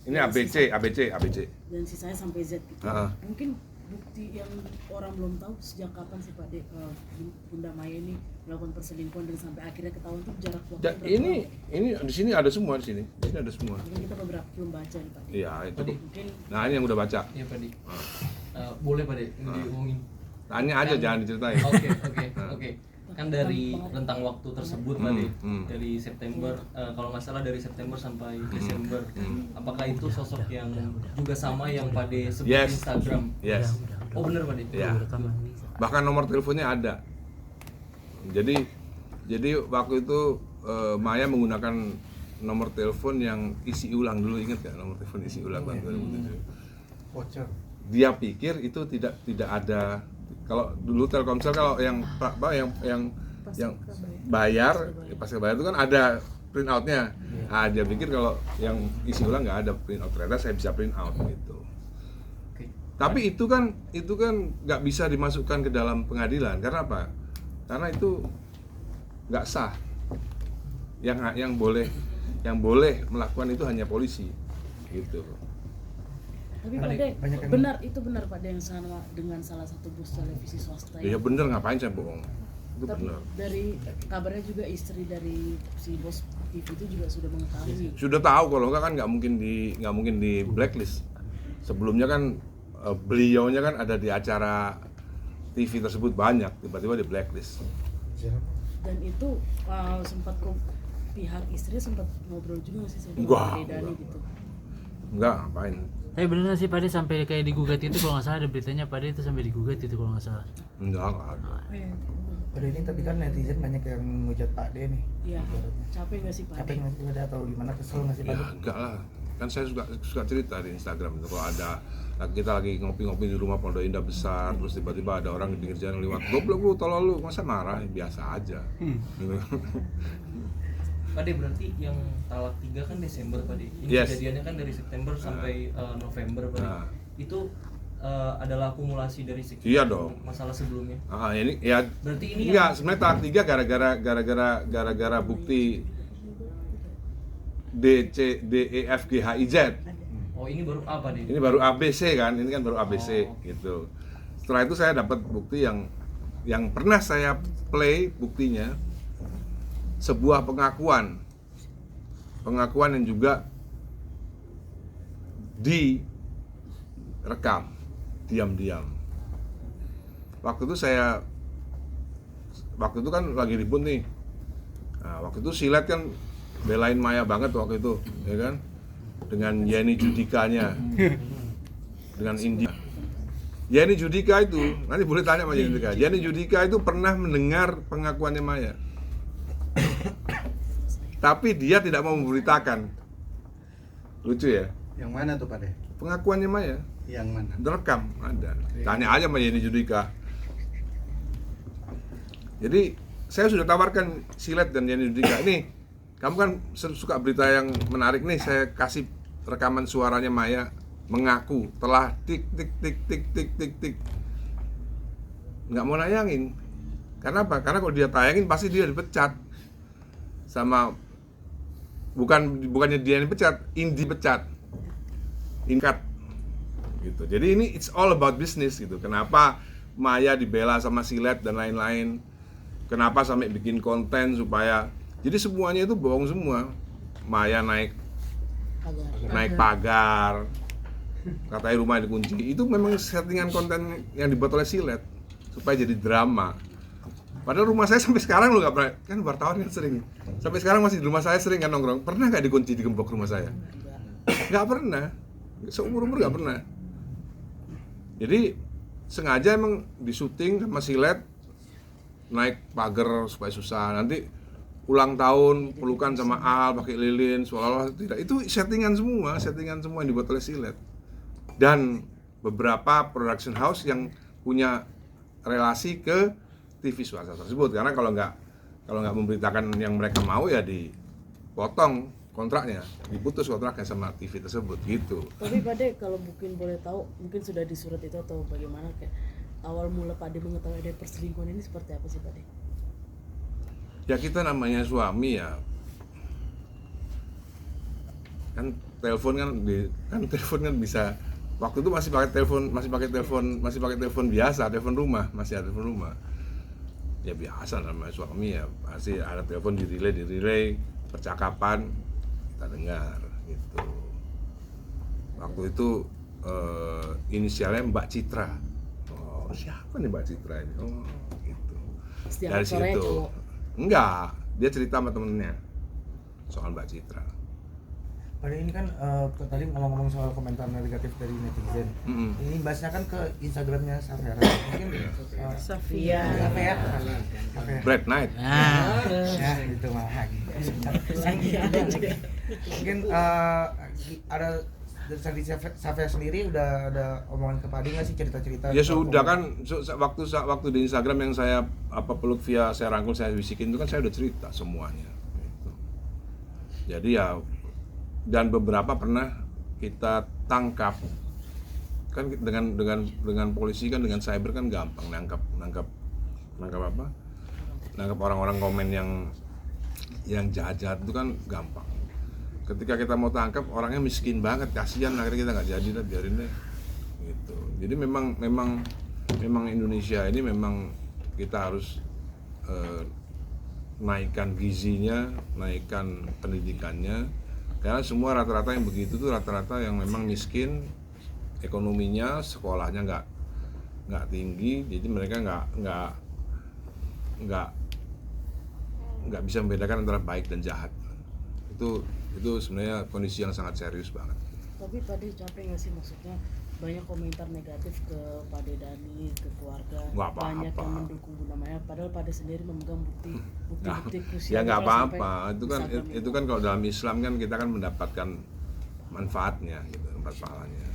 Ini ABC. Dan sisanya sampai Z gitu. Mungkin bukti yang orang belum tahu sejak kapan sih Pak De Bunda Maya ini melakukan perselingkuhan dan sampai akhirnya ketahuan tuh jarak waktu berapa? Ini di sini ada semua di sini. Di sini ada semua. Mungkin kita beberapa belum baca nih Pak De. Iya, itu. Mungkin Nah, ini yang udah baca. Iya Pak De. Boleh Pak De diomongin. Tanya aja, jangan diceritain. Oke. Kan dari rentang waktu tersebut Pak De, dari September, kalau nggak salah dari September sampai Desember, apakah itu sosok yang juga sama yang Pak De sebut Yes. Instagram? Yes. Oh bener Pak De? Ya. Bahkan nomor teleponnya ada. Jadi waktu itu Maya menggunakan nomor telepon yang isi ulang dulu, ingat nggak nomor telepon isi ulang tahun 2007? Bocor. Dia pikir itu tidak ada. Kalau dulu Telkomsel kalau yang bayar pasca bayar itu kan ada print outnya. Nah, dia pikir kalau yang isi ulang nggak ada print out, ternyata saya bisa print out gitu. Tapi itu kan nggak bisa dimasukkan ke dalam pengadilan karena apa? Karena itu nggak sah. Yang boleh melakukan itu hanya polisi, gitu. tapi Pak De, benar Pak De yang sama dengan salah satu bos televisi swasta. Ya bener, ngapain saya bohong? Itu tapi bener. dari kabarnya juga istri dari si bos TV itu juga sudah mengetahui. Sudah tahu, kalau enggak kan nggak mungkin di blacklist. Sebelumnya kan beliaunya kan ada di acara TV tersebut banyak, tiba-tiba di blacklist. Dan itu sempat pihak istri sempat ngobrol juga nggak sih sama Enggak. Dani gitu. Enggak, ngapain? Tapi bener sih Pak De sampai kayak digugat itu, kalau nggak salah ada beritanya Pak De itu sampai digugat itu kalau nggak salah. Enggak ada. Pada ini tapi kan netizen banyak yang ngujat Pak De nih. Iya. Capek nggak sih Pak Capek De? nggak sih Pak De atau gimana, kesel nggak sih Pak Ya De? enggak lah. Kan saya suka cerita di Instagram itu kalau ada kita lagi ngopi-ngopi di rumah Pondok Indah besar, terus tiba-tiba ada orang di pinggir jalan lewat, goblok lu, tolol lu, masa marah? Biasa aja. Gitu. Pak De berarti yang talak 3 kan Desember Pak De. Ini Yes. kejadiannya kan dari September sampai November Pak De. Nah. Itu adalah akumulasi dari Iya dong. masalah sebelumnya. Ini ya. Berarti ini Enggak, sebenarnya tahap 3 gara-gara bukti D, C, D, E, F, G, H, I, Z. Oh ini baru apa deh? Ini baru ABC kan, ini kan baru ABC Oh. gitu. Setelah itu saya dapat bukti yang pernah saya play buktinya, sebuah pengakuan yang juga direkam diam-diam. Waktu itu kan lagi ribut nih. Nah, waktu itu Silet kan belain Maya banget waktu itu, ya kan? Dengan Yeni Judikanya, dengan India. Yeni Judika itu, nanti boleh tanya sama Yeni Judika. Yeni Judika itu pernah mendengar pengakuannya Maya, tapi dia tidak mau memberitakan. Lucu ya? Yang mana tuh Pak De? Pengakuannya Maya, Yang mana? direkam, ada. Tanya aja sama Yeni Judika. Jadi saya sudah tawarkan Silet dan Yeni Judika, ini kamu kan suka berita yang menarik nih, saya kasih rekaman suaranya Maya mengaku telah tik nggak mau nayangin. Karena apa? Karena kalau dia tayangin pasti dia dipecat sama, bukannya dia yang dipecat, Indi pecat, Inkat gitu. Jadi ini it's all about business gitu. Kenapa Maya dibela sama Silet dan lain-lain? Kenapa sampai bikin konten supaya, jadi semuanya itu bohong semua. Maya naik pagar, katanya rumah dikunci. Itu memang settingan konten yang dibuat oleh Silet supaya jadi drama. Padahal rumah saya sampai sekarang lo nggak pernah, kan wartawan kan sering, sampai sekarang masih di rumah saya sering kan nongkrong. Pernah nggak dikunci, digembok rumah saya? Nggak pernah, seumur-umur nggak pernah. Jadi sengaja emang disuting sama Silet naik pagar supaya susah. Nanti ulang tahun pelukan sama Al pakai lilin, seolah-olah tidak. Itu settingan semua yang dibuat oleh Silet dan beberapa production house yang punya relasi ke TV swasta tersebut. Karena kalau nggak memberitakan yang mereka mau, ya dipotong kontraknya, diputus kontraknya sama TV tersebut gitu. Tapi Pak De, kalau mungkin boleh tahu, mungkin sudah di surat itu atau bagaimana, kayak awal mula Pak De mengetahui ada perselingkuhan ini seperti apa sih Pak De? Ya kita namanya suami ya kan telepon kan bisa, waktu itu masih pakai telepon biasa, telepon rumah, masih ada telepon rumah. Ya biasa namanya suami ya, pasti ada telepon di relay percakapan kita dengar gitu. Waktu itu inisialnya Mbak Citra. Oh, siapa nih Mbak Citra ini? Oh, gitu. Setiap Dari sore situ. cowok. Enggak, dia cerita sama temennya soal Mbak Citra. Pada ini kan tadi ngomong-ngomong soal komentar negatif dari netizen. Ini bahasnya kan ke Instagramnya Safera. Mungkin Safia. apa ya? Bright Night. Ya itu malah lagi. Mungkin ada dari Safera sendiri udah ada omongan ke Padi nggak sih, cerita-cerita? Ya sudah kan, waktu di Instagram yang saya peluk via saya rangkul, saya bisikin itu kan saya udah cerita semuanya. Gitu. Jadi ya, dan beberapa pernah kita tangkap kan dengan polisi kan, dengan cyber kan gampang nangkap orang-orang komen yang jahat-jahat itu kan gampang. Ketika kita mau tangkap orangnya miskin banget, kasihan, akhirnya kita nggak jadi, biarin deh gitu. Jadi memang Indonesia ini memang kita harus naikkan gizinya, naikkan pendidikannya, karena semua rata-rata yang begitu tuh rata-rata yang memang miskin, ekonominya, sekolahnya nggak tinggi, jadi mereka nggak bisa membedakan antara baik dan jahat. Itu sebenarnya kondisi yang sangat serius banget. Tapi tadi capek nggak sih, maksudnya banyak komentar negatif ke Pak Dani, ke keluarga, Nggak apa-apa. banyak yang mendukung Bunda Maya, padahal Pak Sendiri memegang bukti krusial. Ya nggak kalau apa-apa, sampai itu kan kalau dalam Islam kan kita kan mendapatkan manfaatnya gitu, manfaat pahalanya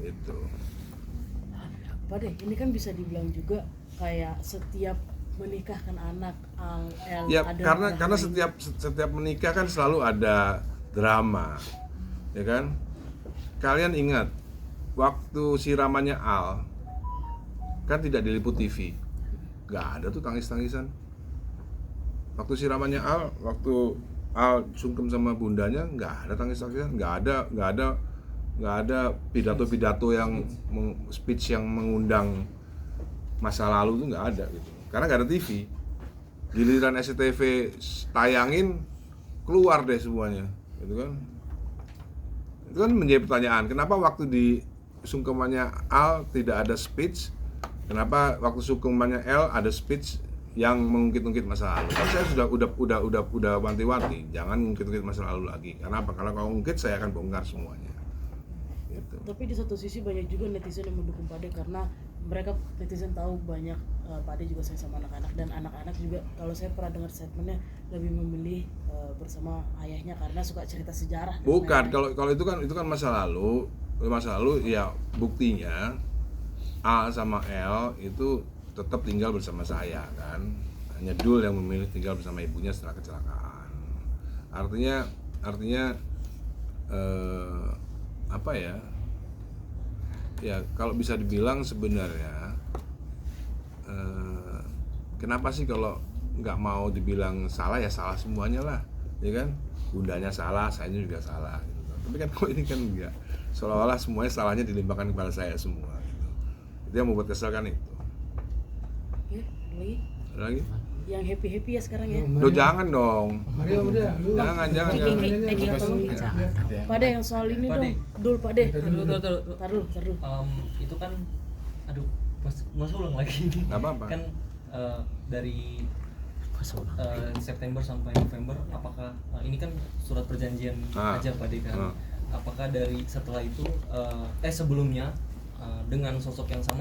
itu. Pak De, ini kan bisa dibilang juga kayak setiap menikahkan anak Ya ada karena setiap menikah kan selalu ada drama, ya kan? Kalian ingat waktu siramannya Al kan tidak diliput TV, nggak ada tuh tangis-tangisan. Waktu siramannya Al, waktu Al sungkem sama bundanya, nggak ada tangis-tangisan, nggak ada pidato-pidato yang speech yang mengundang masa lalu tuh nggak ada gitu, karena nggak ada TV. Giliran SCTV tayangin, keluar deh semuanya, gitu kan? Itu kan menjadi pertanyaan, kenapa waktu di sungkemannya Al tidak ada speech, kenapa waktu sungkemannya L ada speech yang mengungkit-ungkit masa lalu? Kan saya udah wanti-wanti, jangan ngungkit-ungkit masa lalu lagi. Karena apa? Karena kalau ngungkit saya akan bongkar semuanya. Gitu. Tapi di satu sisi banyak juga netizen yang mendukung Pak De, karena mereka netizen tahu banyak Pak De juga sayang sama anak-anak, dan anak-anak juga kalau saya pernah dengar statementnya lebih memilih bersama ayahnya karena suka cerita sejarah. Bukan, kalau itu kan masa lalu ya, buktinya A sama L itu tetap tinggal bersama saya kan, hanya Dul yang memilih tinggal bersama ibunya setelah kecelakaan. Artinya apa ya kalau bisa dibilang sebenarnya kenapa sih kalau nggak mau dibilang salah, ya salah semuanya lah, ya kan? Bundanya salah, saya juga salah gitu. Tapi kan kok ini kan enggak, seolah-olah semuanya salahnya dilimpahkan kepada saya semua gitu. Itu yang membuat kesel kan itu. Oke, Ada lagi? yang happy ya sekarang ya. Loh, jangan dong. Jangan. Pak De, yang soal ini Pak De. dong. Dul Pak De. Taruh. Itu kan, aduh, mas ulang lagi. Nggak apa-apa. Kan dari September sampai November, apakah ini kan surat perjanjian aja Pak De kan? Apakah dari setelah itu sebelumnya dengan sosok yang sama